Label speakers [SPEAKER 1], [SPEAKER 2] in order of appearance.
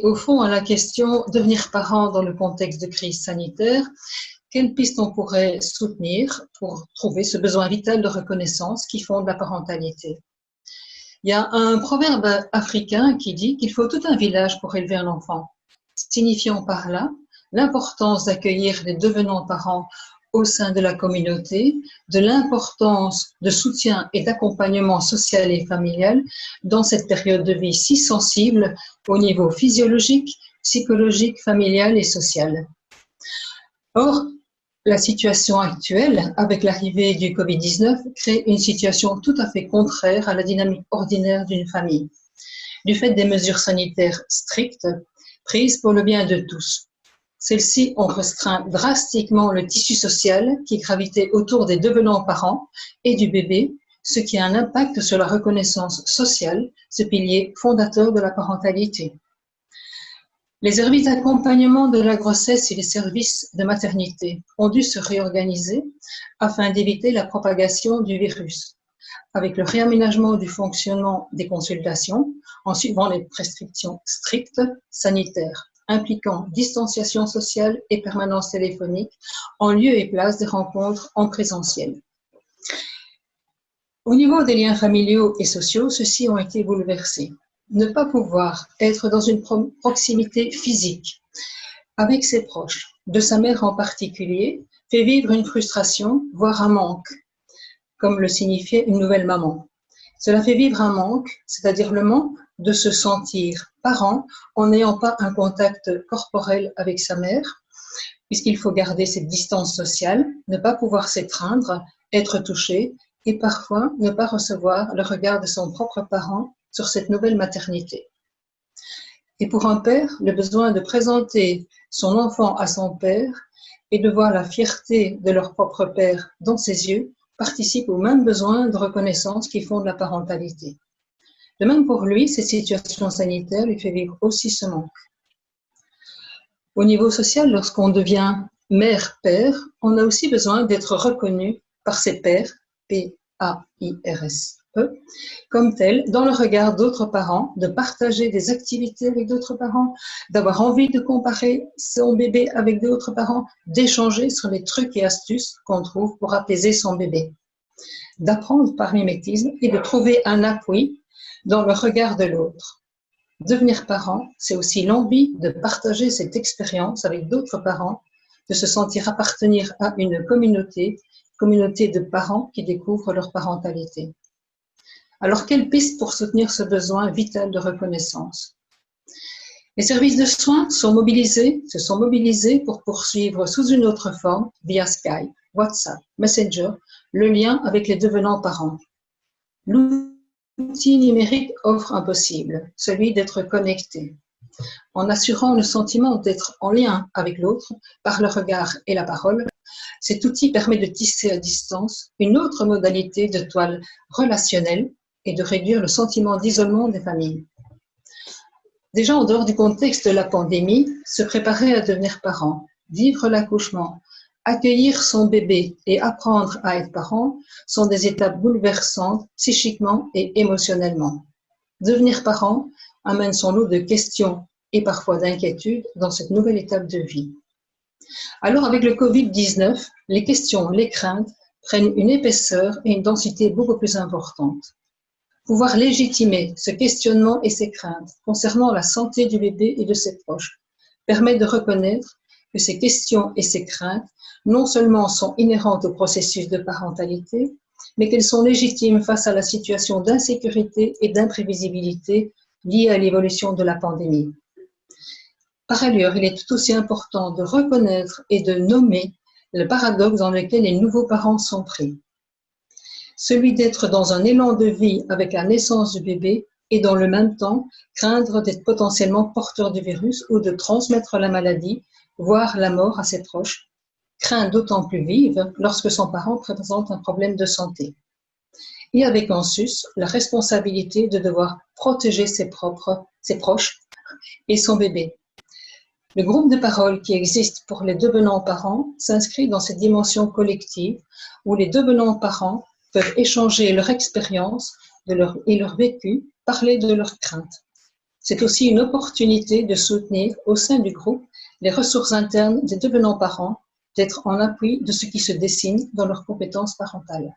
[SPEAKER 1] Au fond, à la question devenir parent dans le contexte de crise sanitaire, quelles pistes on pourrait soutenir pour trouver ce besoin vital de reconnaissance qui fonde la parentalité? Il y a un proverbe africain qui dit qu'il faut tout un village pour élever un enfant, signifiant par là l'importance d'accueillir les devenants parents au sein de la communauté, de l'importance de soutien et d'accompagnement social et familial dans cette période de vie si sensible au niveau physiologique, psychologique, familial et social. Or, la situation actuelle, avec l'arrivée du Covid-19, crée une situation tout à fait contraire à la dynamique ordinaire d'une famille, du fait des mesures sanitaires strictes prises pour le bien de tous. Celles-ci ont restreint drastiquement le tissu social qui gravitait autour des devenants parents et du bébé, ce qui a un impact sur la reconnaissance sociale, ce pilier fondateur de la parentalité. Les services d'accompagnement de la grossesse et les services de maternité ont dû se réorganiser afin d'éviter la propagation du virus, avec le réaménagement du fonctionnement des consultations en suivant les prescriptions strictes sanitaires, impliquant distanciation sociale et permanence téléphonique en lieu et place des rencontres en présentiel. Au niveau des liens familiaux et sociaux, ceux-ci ont été bouleversés. Ne pas pouvoir être dans une proximité physique avec ses proches, de sa mère en particulier, fait vivre une frustration, voire un manque, comme le signifiait une nouvelle maman. Cela fait vivre un manque, c'est-à-dire le manque de se sentir parent en n'ayant pas un contact corporel avec sa mère, puisqu'il faut garder cette distance sociale, ne pas pouvoir s'étreindre, être touché et parfois ne pas recevoir le regard de son propre parent sur cette nouvelle maternité. Et pour un père, le besoin de présenter son enfant à son père et de voir la fierté de leur propre père dans ses yeux participe au même besoin de reconnaissance qui fonde la parentalité. De même pour lui, cette situation sanitaire lui fait vivre aussi ce manque. Au niveau social, lorsqu'on devient mère-père, on a aussi besoin d'être reconnu par ses pairs, P-A-I-R-S-E, comme tel, dans le regard d'autres parents, de partager des activités avec d'autres parents, d'avoir envie de comparer son bébé avec d'autres parents, d'échanger sur les trucs et astuces qu'on trouve pour apaiser son bébé, d'apprendre par mimétisme et de trouver un appui dans le regard de l'autre. Devenir parent, c'est aussi l'envie de partager cette expérience avec d'autres parents, de se sentir appartenir à une communauté de parents qui découvrent leur parentalité. Alors, quelle piste pour soutenir ce besoin vital de reconnaissance? Les services de soins se sont mobilisés pour poursuivre sous une autre forme, via Skype, WhatsApp, Messenger, le lien avec les devenants parents. L'outil numérique offre un possible, celui d'être connecté, en assurant le sentiment d'être en lien avec l'autre par le regard et la parole. Cet outil permet de tisser à distance une autre modalité de toile relationnelle et de réduire le sentiment d'isolement des familles. Déjà en dehors du contexte de la pandémie, se préparer à devenir parent, vivre l'accouchement, accueillir son bébé et apprendre à être parent sont des étapes bouleversantes psychiquement et émotionnellement. Devenir parent amène son lot de questions et parfois d'inquiétudes dans cette nouvelle étape de vie. Alors avec le Covid-19, les questions, les craintes prennent une épaisseur et une densité beaucoup plus importante. Pouvoir légitimer ce questionnement et ces craintes concernant la santé du bébé et de ses proches permet de reconnaître que ces questions et ces craintes non seulement sont inhérentes au processus de parentalité, mais qu'elles sont légitimes face à la situation d'insécurité et d'imprévisibilité liée à l'évolution de la pandémie. Par ailleurs, il est tout aussi important de reconnaître et de nommer le paradoxe dans lequel les nouveaux parents sont pris. Celui d'être dans un élan de vie avec la naissance du bébé et dans le même temps craindre d'être potentiellement porteur du virus ou de transmettre la maladie, voire la mort à ses proches, craint d'autant plus vive lorsque son parent présente un problème de santé. Et avec en sus la responsabilité de devoir protéger ses proches et son bébé. Le groupe de parole qui existe pour les devenants parents s'inscrit dans cette dimension collective où les devenants parents peuvent échanger leur expérience et leur vécu, parler de leurs craintes. C'est aussi une opportunité de soutenir au sein du groupe les ressources internes des devenants parents, d'être en appui de ce qui se dessine dans leurs compétences parentales.